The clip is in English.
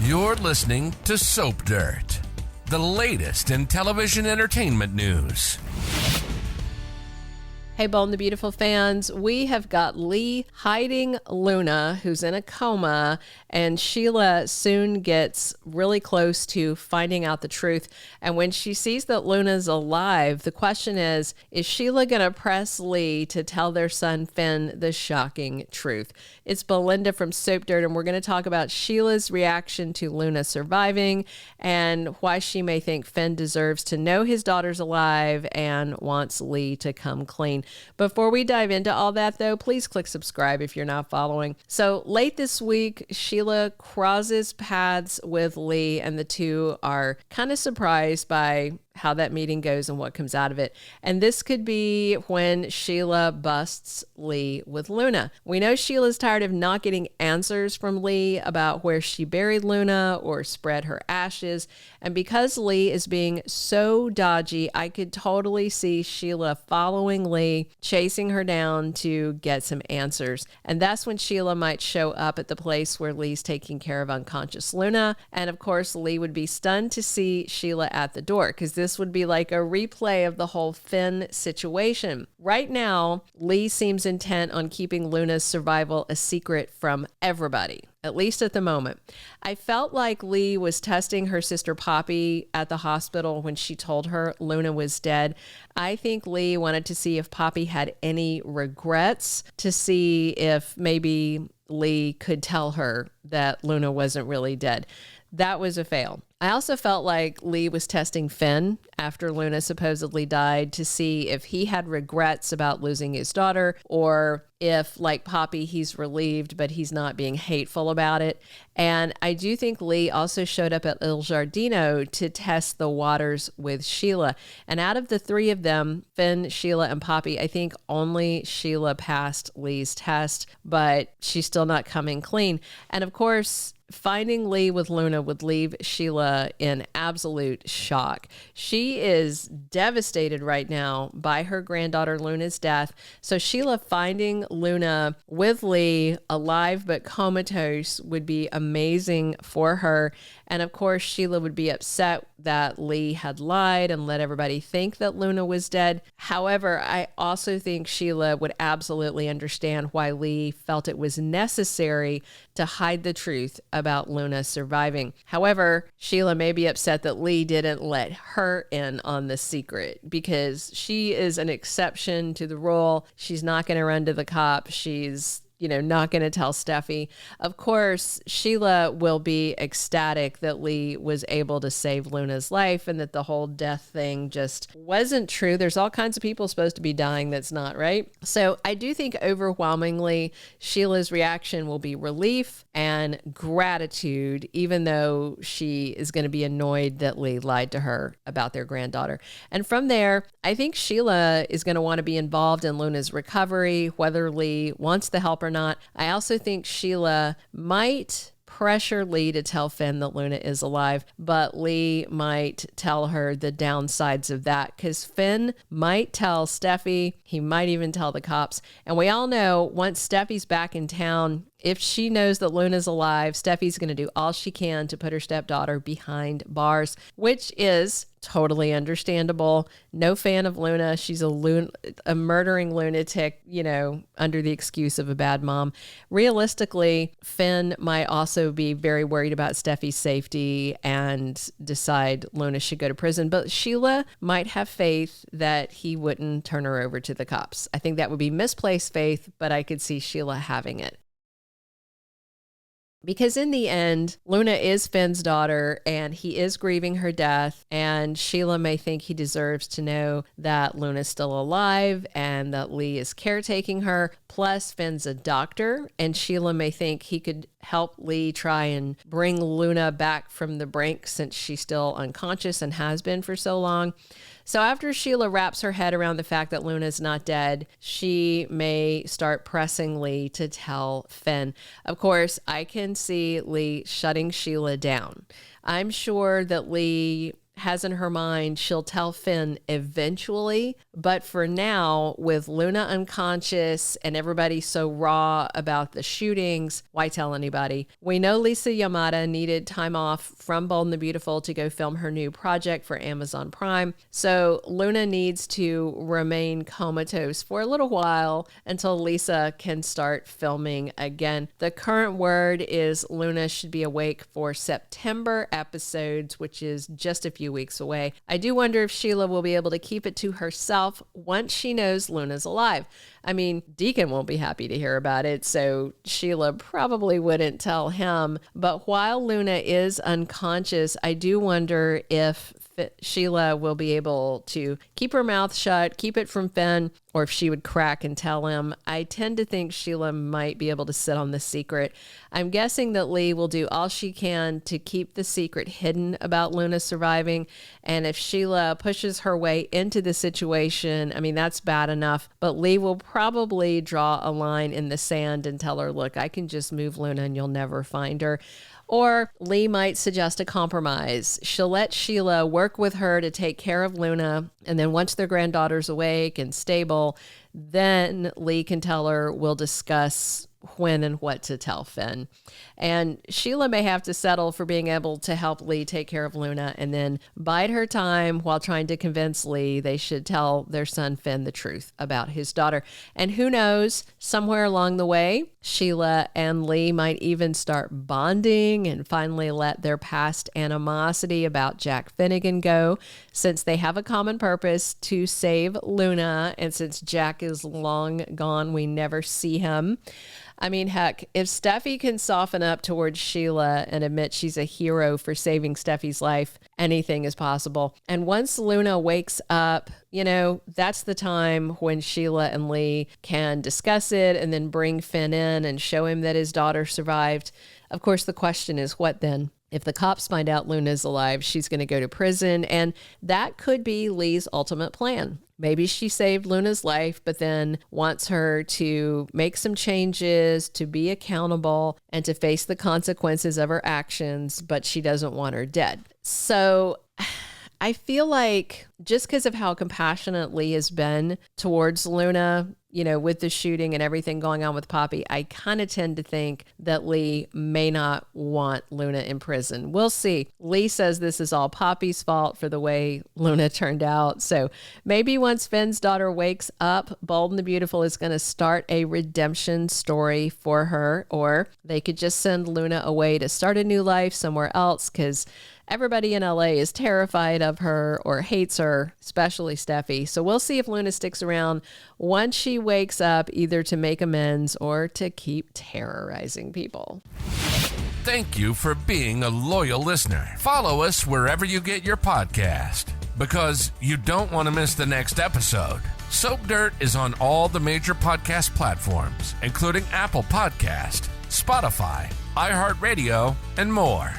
You're listening to Soap Dirt, the latest in television entertainment news. Hey, Bold and the Beautiful fans, we have got Li hiding Luna, who's in a coma, and Sheila soon gets really close to finding out the truth. And when she sees that Luna's alive, the question is Sheila going to press Li to tell their son Finn the shocking truth? It's Belinda from Soap Dirt, and we're going to talk about Sheila's reaction to Luna surviving and why she may think Finn deserves to know his daughter's alive and wants Li to come clean. Before we dive into all that, though, please click subscribe if you're not following. So late this week, Sheila crosses paths with Li, and the two are kind of surprised by how that meeting goes and what comes out of it. And this could be when Sheila busts Li with Luna. We know Sheila's tired of not getting answers from Li about where she buried Luna or spread her ashes. And because Li is being so dodgy, I could totally see Sheila following Li, chasing her down to get some answers. And that's when Sheila might show up at the place where Li's taking care of unconscious Luna. And of course, Li would be stunned to see Sheila at the door, because this would be like a replay of the whole Finn situation. Right now, Li seems intent on keeping Luna's survival a secret from everybody, at least at the moment. I felt like Li was testing her sister Poppy at the hospital when she told her Luna was dead. I think Li wanted to see if Poppy had any regrets, to see if maybe Li could tell her that Luna wasn't really dead. That was a fail. I also felt like Li was testing Finn after Luna supposedly died to see if he had regrets about losing his daughter, or if, like Poppy, he's relieved, but he's not being hateful about it. And I do think Li also showed up at Il Giardino to test the waters with Sheila. And out of the three of them, Finn, Sheila, and Poppy, I think only Sheila passed Li's test, but she's still not coming clean. And of course, finding Li with Luna would leave Sheila in absolute shock. She is devastated right now by her granddaughter Luna's death. So Sheila finding Luna with Li, alive but comatose, would be amazing for her. And of course, Sheila would be upset that Li had lied and let everybody think that Luna was dead. However, I also think Sheila would absolutely understand why Li felt it was necessary to hide the truth about Luna surviving. However, Sheila may be upset that Li didn't let her in on the secret, because she is an exception to the rule. She's not going to run to the cops. She's not going to tell Steffi. Of course, Sheila will be ecstatic that Li was able to save Luna's life and that the whole death thing just wasn't true. There's all kinds of people supposed to be dying that's not, right? So I do think overwhelmingly Sheila's reaction will be relief and gratitude, even though she is going to be annoyed that Li lied to her about their granddaughter. And from there, I think Sheila is going to want to be involved in Luna's recovery, whether Li wants the help or not. I also think Sheila might pressure Li to tell Finn that Luna is alive, but Li might tell her the downsides of that, because Finn might tell Steffi, he might even tell the cops. And we all know once Steffi's back in town, if she knows that Luna's alive, Steffi's going to do all she can to put her stepdaughter behind bars, which is totally understandable. No fan of Luna. She's a murdering lunatic, under the excuse of a bad mom. Realistically, Finn might also be very worried about Steffi's safety and decide Luna should go to prison. But Sheila might have faith that he wouldn't turn her over to the cops. I think that would be misplaced faith, but I could see Sheila having it. Because in the end, Luna is Finn's daughter and he is grieving her death, and Sheila may think he deserves to know that Luna's still alive and that Li is caretaking her. Plus, Finn's a doctor, and Sheila may think he could help Li try and bring Luna back from the brink, since she's still unconscious and has been for so long. So after Sheila wraps her head around the fact that Luna's not dead, she may start pressing Li to tell Finn. Of course, I can see Li shutting Sheila down. I'm sure that Li has in her mind she'll tell Finn eventually, but for now, with Luna unconscious and everybody so raw about the shootings, why tell anybody? We know Lisa Yamada needed time off from Bold and the Beautiful to go film her new project for Amazon Prime, so Luna needs to remain comatose for a little while until Lisa can start filming again. The current word is Luna should be awake for September episodes, which is just a few weeks away. I do wonder if Sheila will be able to keep it to herself once she knows Luna's alive. I mean, Deacon won't be happy to hear about it, so Sheila probably wouldn't tell him. But while Luna is unconscious, I do wonder if Sheila will be able to keep her mouth shut, keep it from Finn, or if she would crack and tell him. I tend to think Sheila might be able to sit on the secret. I'm guessing that Li will do all she can to keep the secret hidden about Luna surviving. And if Sheila pushes her way into the situation, I mean, that's bad enough. But Li will probably draw a line in the sand and tell her, look, I can just move Luna and you'll never find her. Or Li might suggest a compromise. She'll let Sheila work with her to take care of Luna, and then once their granddaughter's awake and stable, then Li can tell her, we'll discuss when and what to tell Finn. And Sheila may have to settle for being able to help Li take care of Luna and then bide her time while trying to convince Li they should tell their son Finn the truth about his daughter. And who knows, somewhere along the way, Sheila and Li might even start bonding and finally let their past animosity about Jack Finnegan go, since they have a common purpose to save Luna, and since Jack is long gone, we never see him. I mean, heck, if Steffi can soften up towards Sheila and admit she's a hero for saving Steffi's life, anything is possible. And once Luna wakes up, you know, that's the time when Sheila and Li can discuss it and then bring Finn in and show him that his daughter survived. Of course, the question is, what then? If the cops find out Luna's alive, she's going to go to prison, and that could be Li's ultimate plan. Maybe she saved Luna's life, but then wants her to make some changes, to be accountable, and to face the consequences of her actions, but she doesn't want her dead. So I feel like just because of how compassionate Li has been towards Luna, you know, with the shooting and everything going on with Poppy, I kind of tend to think that Li may not want Luna in prison. We'll see. Li says this is all Poppy's fault for the way Luna turned out. So maybe once Finn's daughter wakes up, Bold and the Beautiful is going to start a redemption story for her, or they could just send Luna away to start a new life somewhere else because everybody in LA is terrified of her or hates her, especially Steffi. So we'll see if Luna sticks around once she wakes up, either to make amends or to keep terrorizing people. Thank you for being a loyal listener. Follow us wherever you get your podcast, because you don't want to miss the next episode. Soap Dirt is on all the major podcast platforms, including Apple Podcast, Spotify, iHeartRadio, and more.